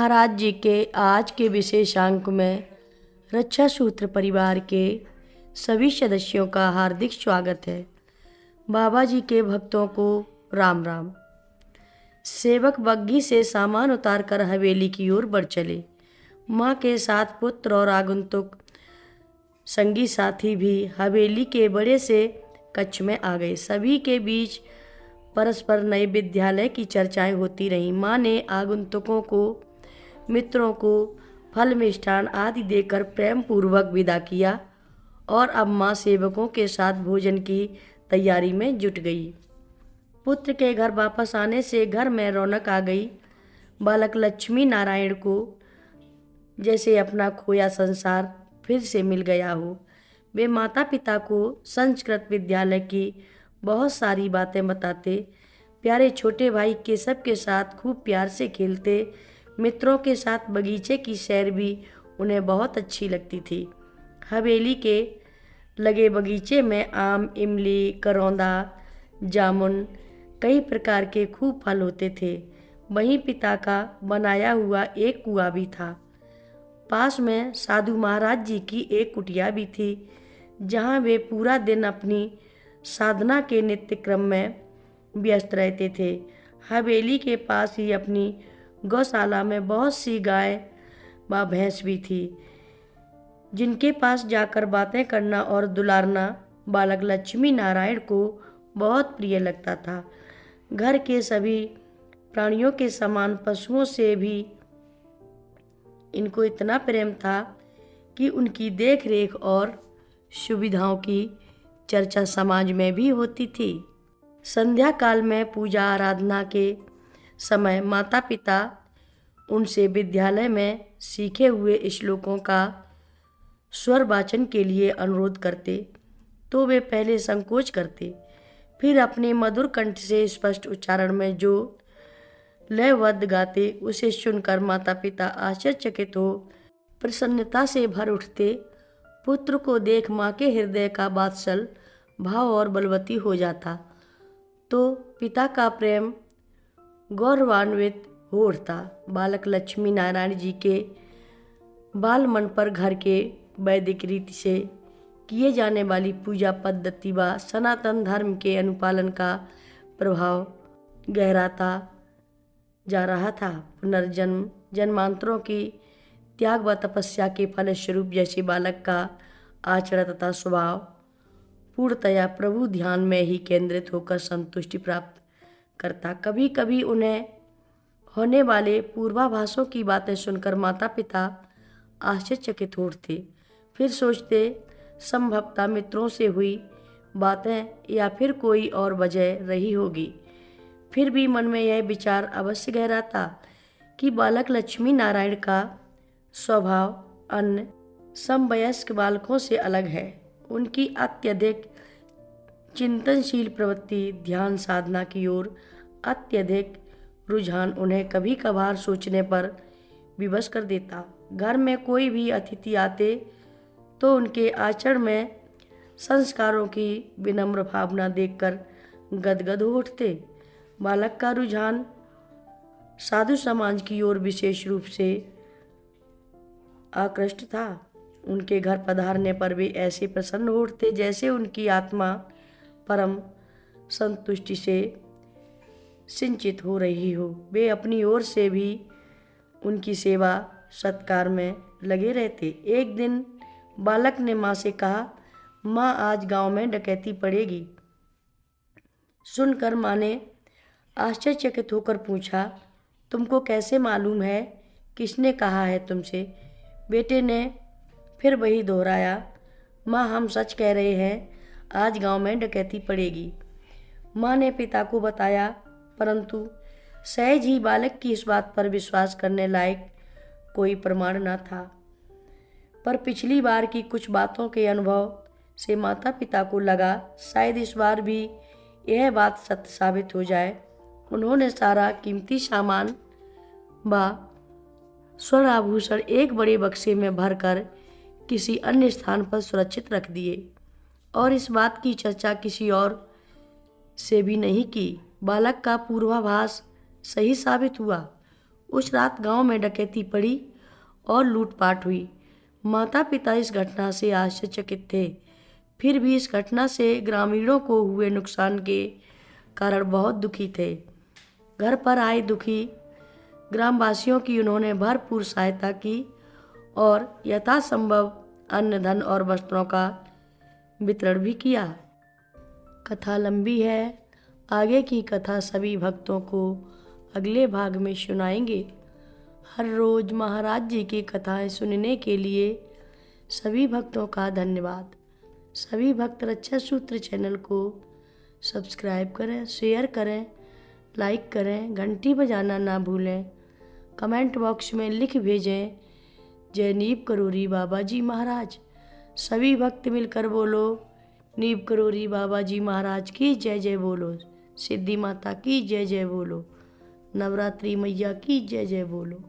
महाराज जी के आज के विशेषांक में रक्षा सूत्र परिवार के सभी सदस्यों का हार्दिक स्वागत है। बाबा जी के भक्तों को राम राम। सेवक बग्घी से सामान उतारकर हवेली की ओर बढ़ चले। माँ के साथ पुत्र और आगंतुक संगी साथी भी हवेली के बड़े से कक्ष में आ गए। सभी के बीच परस्पर नए विद्यालय की चर्चाएं होती रहीं। माँ ने आगंतुकों को, मित्रों को फल मिष्ठान आदि देकर प्रेम पूर्वक विदा किया और अब माँ सेवकों के साथ भोजन की तैयारी में जुट गई। पुत्र के घर वापस आने से घर में रौनक आ गई। बालक लक्ष्मी नारायण को जैसे अपना खोया संसार फिर से मिल गया हो। वे माता पिता को संस्कृत विद्यालय की बहुत सारी बातें बताते, प्यारे छोटे भाई केशव के साथ खूब प्यार से खेलते, मित्रों के साथ बगीचे की सैर भी उन्हें बहुत अच्छी लगती थी। हवेली के लगे बगीचे में आम, इमली, करौंदा, जामुन, कई प्रकार के खूब फल होते थे। वहीं पिता का बनाया हुआ एक कुआं भी था। पास में साधु महाराज जी की एक कुटिया भी थी, जहाँ वे पूरा दिन अपनी साधना के नित्य क्रम में व्यस्त रहते थे। हवेली के पास ही अपनी गौशाला में बहुत सी गाय व भैंस भी थी, जिनके पास जाकर बातें करना और दुलारना बालक लक्ष्मी नारायण को बहुत प्रिय लगता था। घर के सभी प्राणियों के समान पशुओं से भी इनको इतना प्रेम था कि उनकी देख रेख और सुविधाओं की चर्चा समाज में भी होती थी। संध्या काल में पूजा आराधना के समय माता पिता उनसे विद्यालय में सीखे हुए श्लोकों का स्वर वाचन के लिए अनुरोध करते तो वे पहले संकोच करते, फिर अपने मधुर कंठ से स्पष्ट उच्चारण में जो लयबद्ध गाते उसे सुनकर माता पिता आश्चर्यचकित हो प्रसन्नता से भर उठते। पुत्र को देख माँ के हृदय का वात्सल भाव और बलवती हो जाता तो पिता का प्रेम गौरवान्वित हो उठता। बालक लक्ष्मी नारायण जी के बाल मन पर घर के वैदिक रीति से किए जाने वाली पूजा पद्धति व सनातन धर्म के अनुपालन का प्रभाव गहराता जा रहा था। पुनर्जन्म, जन्मांतरों की त्याग व तपस्या के फलस्वरूप जैसे बालक का आचरण तथा स्वभाव पूर्णतया प्रभु ध्यान में ही केंद्रित होकर संतुष्टि प्राप्त करता। कभी कभी उन्हें होने वाले पूर्वाभासों की बातें सुनकर माता पिता आश्चर्यचकित हो उठते, फिर सोचते संभवतः मित्रों से हुई बातें या फिर कोई और वजह रही होगी। फिर भी मन में यह विचार अवश्य गहराता कि बालक लक्ष्मी नारायण का स्वभाव अन्य समवयस्क बालकों से अलग है। उनकी अत्यधिक चिंतनशील प्रवृत्ति, ध्यान साधना की ओर अत्यधिक रुझान उन्हें कभी कभार सोचने पर विवश कर देता। घर में कोई भी अतिथि आते तो उनके आचरण में संस्कारों की विनम्र भावना देखकर गदगद हो उठते। बालक का रुझान साधु समाज की ओर विशेष रूप से आकृष्ट था। उनके घर पधारने पर वे ऐसे प्रसन्न हो उठते जैसे उनकी आत्मा परम संतुष्टि से सिंचित हो रही हो। वे अपनी ओर से भी उनकी सेवा सत्कार में लगे रहते। एक दिन बालक ने माँ से कहा, माँ आज गांव में डकैती पड़ेगी। सुनकर माँ ने आश्चर्यचकित होकर पूछा, तुमको कैसे मालूम है? किसने कहा है तुमसे? बेटे ने फिर वही दोहराया, माँ हम सच कह रहे हैं, आज गांव में डकैती पड़ेगी। माँ ने पिता को बताया, परंतु सहज ही बालक की इस बात पर विश्वास करने लायक कोई प्रमाण न था। पर पिछली बार की कुछ बातों के अनुभव से माता पिता को लगा शायद इस बार भी यह बात सत्य साबित हो जाए। उन्होंने सारा कीमती सामान व स्वर्ण आभूषण एक बड़े बक्से में भरकर किसी अन्य स्थान पर सुरक्षित रख दिए और इस बात की चर्चा किसी और से भी नहीं की। बालक का पूर्वाभास सही साबित हुआ। उस रात गांव में डकैती पड़ी और लूटपाट हुई। माता पिता इस घटना से आश्चर्यचकित थे। फिर भी इस घटना से ग्रामीणों को हुए नुकसान के कारण बहुत दुखी थे। घर पर आए दुखी ग्रामवासियों की उन्होंने भरपूर सहायता की और यथासंभव अन्न धन और वस्त्रों का वितरण भी किया। कथा लंबी है, आगे की कथा सभी भक्तों को अगले भाग में सुनाएंगे। हर रोज महाराज जी की कथाएं सुनने के लिए सभी भक्तों का धन्यवाद। सभी भक्त रक्षा सूत्र चैनल को सब्सक्राइब करें, शेयर करें, लाइक करें, घंटी बजाना ना भूलें। कमेंट बॉक्स में लिख भेजें जय नीव करोरी बाबा जी महाराज। सभी भक्त मिलकर बोलो नीव करोरी बाबा जी महाराज की जय जय बोलो। सिद्धि माता की जय जय बोलो। नवरात्रि मैया की जय जय बोलो।